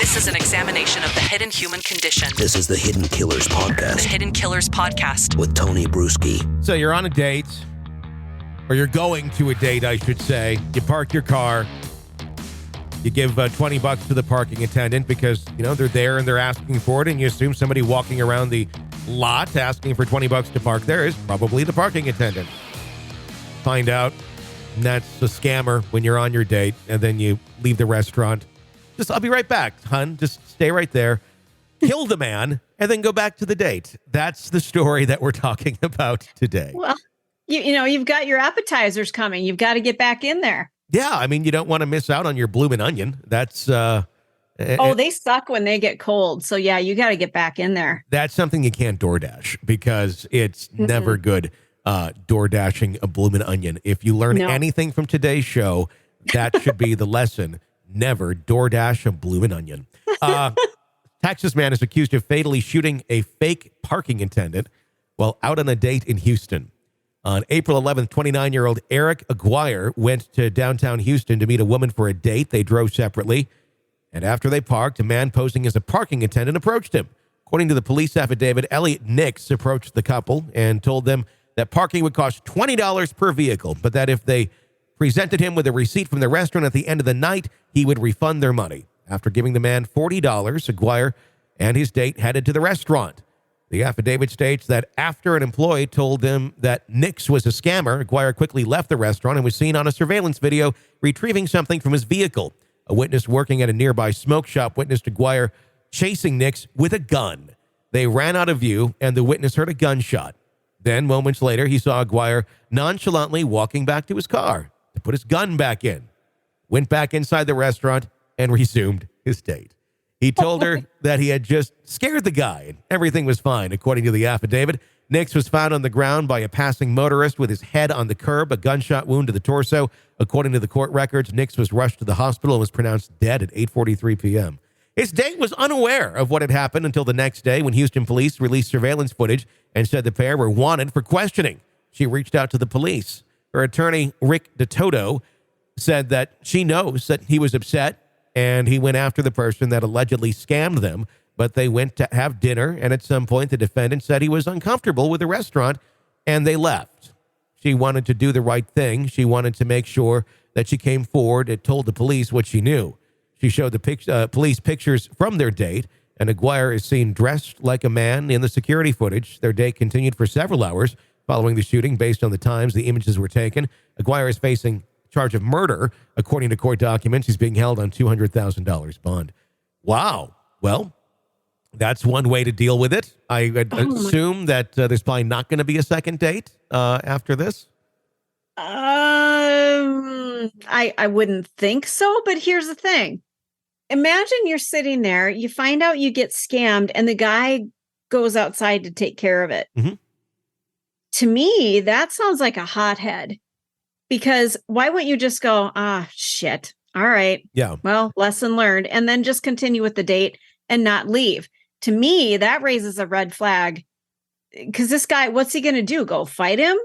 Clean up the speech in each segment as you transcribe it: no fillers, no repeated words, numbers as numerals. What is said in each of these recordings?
This is an examination of the hidden human condition. This is the Hidden Killers Podcast. The Hidden Killers Podcast. With Tony Bruschi. So you're on a date, or you're going to a date, I should say. You park your car. You give $20 to the parking attendant because, you know, they're there and they're asking for it, and you assume somebody walking around the lot asking for $20 to park there is probably the parking attendant. Find out that's a scammer when you're on your date, and then you leave the restaurant. I'll be right back, hun. Just stay right there. Kill the man, and then go back to the date. That's the story that we're talking about today. Well, you know, you've got your appetizers coming. You've got to get back in there. Yeah, I mean, you don't want to miss out on your bloomin' onion. That's they suck when they get cold. So yeah, you got to get back in there. That's something you can't DoorDash because it's never good. DoorDashing a bloomin' onion. If you learn anything from today's show, that should be the lesson. Never DoorDash a bloomin' onion. Texas man is accused of fatally shooting a fake parking attendant while out on a date in Houston. On April 11th, 29-year-old Erick Aguirre went to downtown Houston to meet a woman for a date. They drove separately. And after they parked, a man posing as a parking attendant approached him. According to the police affidavit, Elliot Nix approached the couple and told them that parking would cost $20 per vehicle, but that if they presented him with a receipt from the restaurant at the end of the night, he would refund their money. After giving the man $40, Aguirre and his date headed to the restaurant. The affidavit states that after an employee told them that Nix was a scammer, Aguirre quickly left the restaurant and was seen on a surveillance video retrieving something from his vehicle. A witness working at a nearby smoke shop witnessed Aguirre chasing Nix with a gun. They ran out of view, and the witness heard a gunshot. Then, moments later, he saw Aguirre nonchalantly walking back to his car to put his gun back in, went back inside the restaurant, and resumed his date. He told her that he had just scared the guy and everything was fine. According to the affidavit, Nix was found on the ground by a passing motorist with his head on the curb, a gunshot wound to the torso. According to the court records, Nix was rushed to the hospital and was pronounced dead at 8:43 p.m. His date was unaware of what had happened until the next day when Houston police released surveillance footage and said the pair were wanted for questioning. She reached out to the police. Her attorney, Rick DeToto, said that she knows that he was upset and he went after the person that allegedly scammed them, but they went to have dinner, and at some point the defendant said he was uncomfortable with the restaurant, and they left. She wanted to do the right thing. She wanted to make sure that she came forward and told the police what she knew. She showed the police pictures from their date, and Aguirre is seen dressed like a man in the security footage. Their date continued for several hours following the shooting. Based on the times the images were taken, Aguirre is facing charge of murder. According to court documents, he's being held on $200,000 bond. Wow. Well, that's one way to deal with it. I would assume that there's probably not going to be a second date after this. I wouldn't think so, but here's the thing. Imagine you're sitting there, you find out you get scammed, and the guy goes outside to take care of it. Mm-hmm. To me, that sounds like a hothead. Because why wouldn't you just go, shit. All right. Yeah. Well, lesson learned. And then just continue with the date and not leave. To me, that raises a red flag. Because this guy, what's he going to do? Go fight him?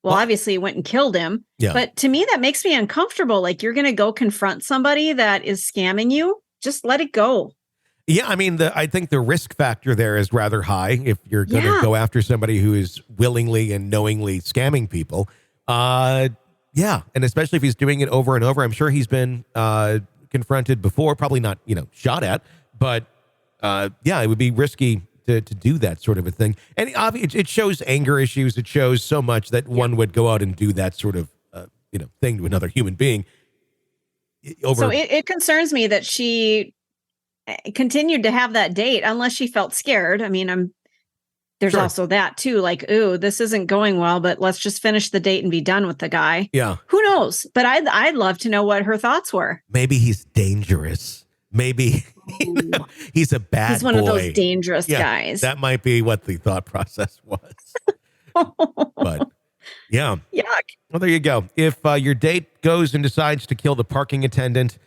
Well, obviously he went and killed him. Yeah. But to me, that makes me uncomfortable. Like, you're going to go confront somebody that is scamming you. Just let it go. Yeah, I mean, I think the risk factor there is rather high if you're going to go after somebody who is willingly and knowingly scamming people. Yeah, and especially if he's doing it over and over. I'm sure he's been confronted before, probably not, shot at, but it would be risky to do that sort of a thing. And it shows anger issues. It shows so much that one would go out and do that sort of thing to another human being. So it concerns me that she continued to have that date unless she felt scared. I mean, there's also that too, like, ooh, this isn't going well, but let's just finish the date and be done with the guy. Yeah. Who knows? But I'd love to know what her thoughts were. Maybe he's dangerous. Maybe he's a bad boy. He's one of those dangerous guys. That might be what the thought process was. But yeah. Yuck. Well, there you go. If your date goes and decides to kill the parking attendant,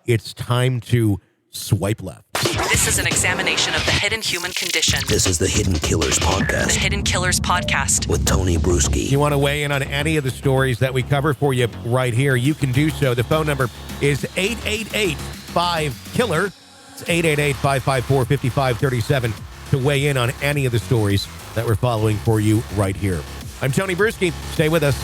it's time to swipe left. This is an examination of the hidden human condition. This is the Hidden Killers Podcast. The Hidden Killers Podcast. With Tony Bruschi. You want to weigh in on any of the stories that we cover for you right here, you can do so. The phone number is 888-5-KILLER. It's 888-554-5537 to weigh in on any of the stories that we're following for you right here. I'm Tony Bruschi. Stay with us.